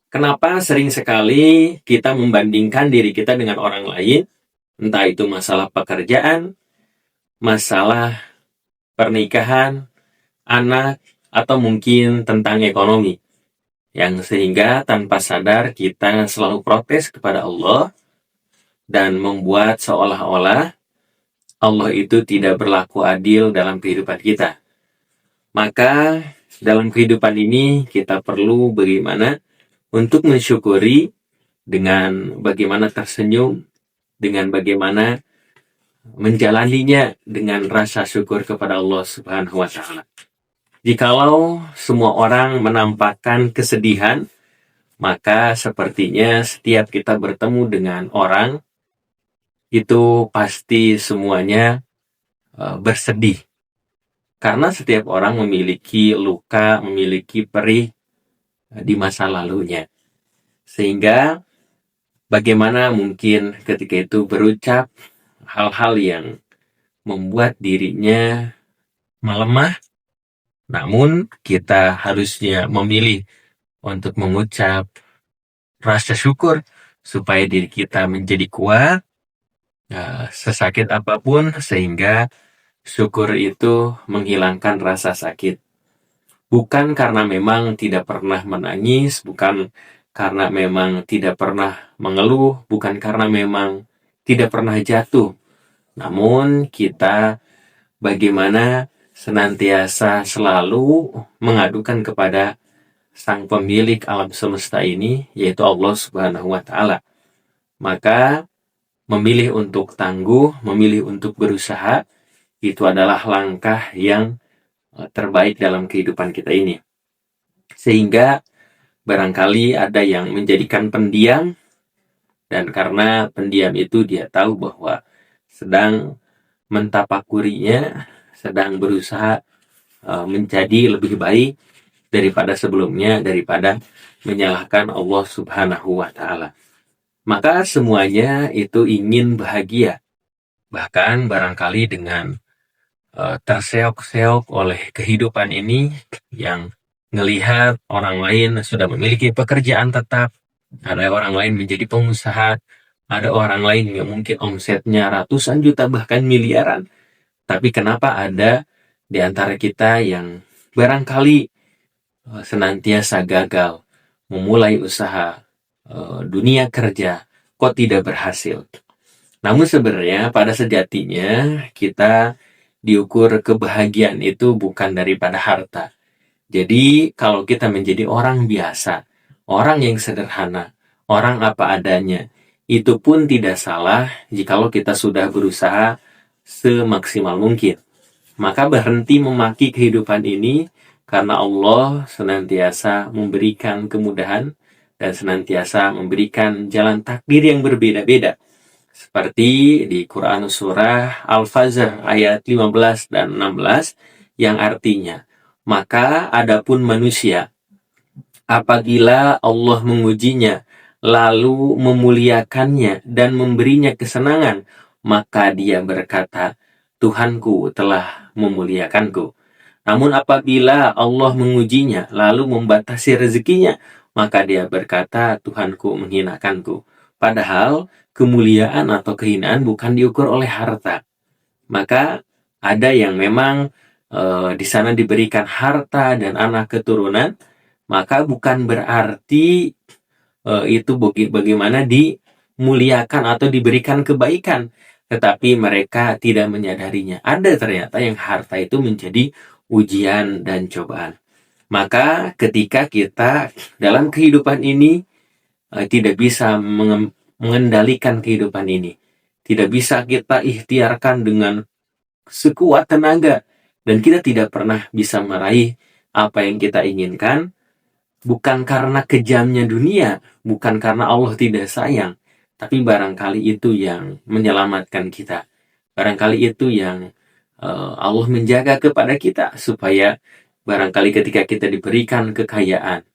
Kenapa sering sekali kita membandingkan diri kita dengan orang lain, entah itu masalah pekerjaan, masalah pernikahan, anak, atau mungkin tentang ekonomi, yang sehingga tanpa sadar kita selalu protes kepada Allah dan membuat seolah-olah Allah itu tidak berlaku adil dalam kehidupan kita. Maka dalam kehidupan ini kita perlu bagaimana untuk mensyukuri dengan bagaimana tersenyum, dengan bagaimana menjalaninya dengan rasa syukur kepada Allah Subhanahu wa taala. Jikalau semua orang menampakkan kesedihan, maka sepertinya setiap kita bertemu dengan orang itu pasti semuanya bersedih. Karena setiap orang memiliki luka, memiliki perih di masa lalunya. Sehingga bagaimana mungkin ketika itu berucap hal-hal yang membuat dirinya melemah, namun kita harusnya memilih untuk mengucap rasa syukur supaya diri kita menjadi kuat, sesakit apapun, sehingga syukur itu menghilangkan rasa sakit. Bukan karena memang tidak pernah menangis, bukan karena memang tidak pernah mengeluh, bukan karena memang tidak pernah jatuh. Namun kita bagaimana senantiasa selalu mengadukan kepada Sang Pemilik alam semesta ini, yaitu Allah Subhanahu wa taala. Maka memilih untuk tangguh, memilih untuk berusaha, itu adalah langkah yang terbaik dalam kehidupan kita ini. Sehingga barangkali ada yang menjadikan pendiam, dan karena pendiam itu dia tahu bahwa sedang mentapakurinya, sedang berusaha menjadi lebih baik daripada sebelumnya, daripada menyalahkan Allah Subhanahu wa taala. Maka semuanya itu ingin bahagia. Bahkan barangkali dengan terseok-seok oleh kehidupan ini, yang ngelihat orang lain sudah memiliki pekerjaan tetap, ada orang lain menjadi pengusaha, ada orang lain yang mungkin omsetnya ratusan juta bahkan miliaran. Tapi kenapa ada di antara kita yang barangkali senantiasa gagal memulai usaha dunia kerja, kok tidak berhasil? Namun sebenarnya pada sejatinya kita diukur kebahagiaan itu bukan daripada harta. Jadi kalau kita menjadi orang biasa, orang yang sederhana, orang apa adanya, itu pun tidak salah jikalau kita sudah berusaha semaksimal mungkin. Maka berhenti memaki kehidupan ini, karena Allah senantiasa memberikan kemudahan dan senantiasa memberikan jalan takdir yang berbeda-beda. Seperti di Quran surah Al-Fajr ayat 15 dan 16 yang artinya, maka adapun manusia, apabila Allah mengujinya, lalu memuliakannya dan memberinya kesenangan, maka dia berkata, Tuhanku telah memuliakanku. Namun apabila Allah mengujinya, lalu membatasi rezekinya, maka dia berkata, Tuhanku menghinakanku. Padahal kemuliaan atau kehinaan bukan diukur oleh harta. Maka ada yang memang di sana diberikan harta dan anak keturunan, maka bukan berarti itu bagaimana dimuliakan atau diberikan kebaikan, tetapi mereka tidak menyadarinya. Ada ternyata yang harta itu menjadi ujian dan cobaan. Maka ketika kita dalam kehidupan ini tidak bisa mengendalikan kehidupan ini, tidak bisa kita ikhtiarkan dengan sekuat tenaga, dan kita tidak pernah bisa meraih apa yang kita inginkan, bukan karena kejamnya dunia, bukan karena Allah tidak sayang, tapi barangkali itu yang menyelamatkan kita. Barangkali itu yang Allah menjaga kepada kita, supaya barangkali ketika kita diberikan kekayaan,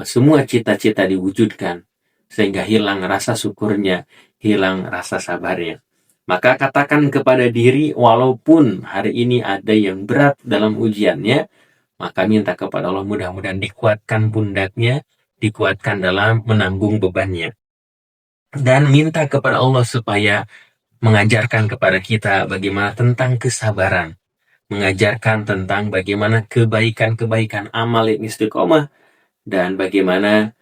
semua cita-cita diwujudkan, sehingga hilang rasa syukurnya, hilang rasa sabarnya. Maka katakan kepada diri, walaupun hari ini ada yang berat dalam ujiannya, maka minta kepada Allah mudah-mudahan dikuatkan pundaknya, dikuatkan dalam menanggung bebannya. Dan minta kepada Allah supaya mengajarkan kepada kita bagaimana tentang kesabaran, mengajarkan tentang bagaimana kebaikan-kebaikan amal yang istiqomah, dan bagaimana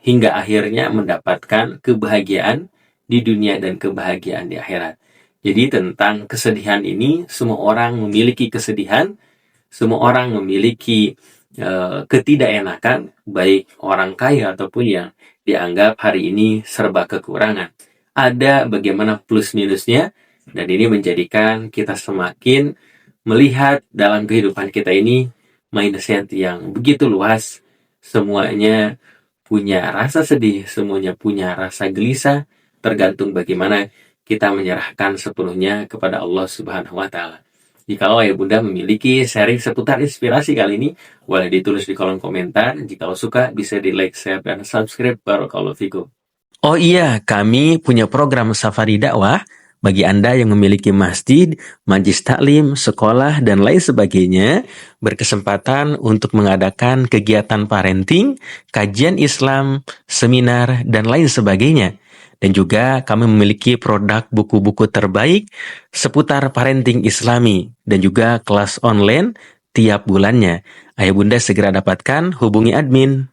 hingga akhirnya mendapatkan kebahagiaan di dunia dan kebahagiaan di akhirat. Jadi tentang kesedihan ini, semua orang memiliki kesedihan, semua orang memiliki ketidakenakan, baik orang kaya ataupun yang dianggap hari ini serba kekurangan. Ada bagaimana plus minusnya, dan ini menjadikan kita semakin melihat dalam kehidupan kita ini mindset yang begitu luas. Semuanya punya rasa sedih, semuanya punya rasa gelisah, tergantung bagaimana kita menyerahkan sepenuhnya kepada Allah Subhanahu wa Ta'ala. Jikalau Ayah Bunda memiliki sharing seputar inspirasi kali ini, boleh ditulis di kolom komentar. Jikalau suka, bisa di like, share, dan subscribe. Barakallahu fikum. Oh iya, kami punya program Safari Dakwah bagi Anda yang memiliki masjid, majlis taklim, sekolah, dan lain sebagainya, berkesempatan untuk mengadakan kegiatan parenting, kajian Islam, seminar, dan lain sebagainya. Dan juga kami memiliki produk buku-buku terbaik seputar parenting Islami dan juga kelas online tiap bulannya. Ayah Bunda segera dapatkan, hubungi admin.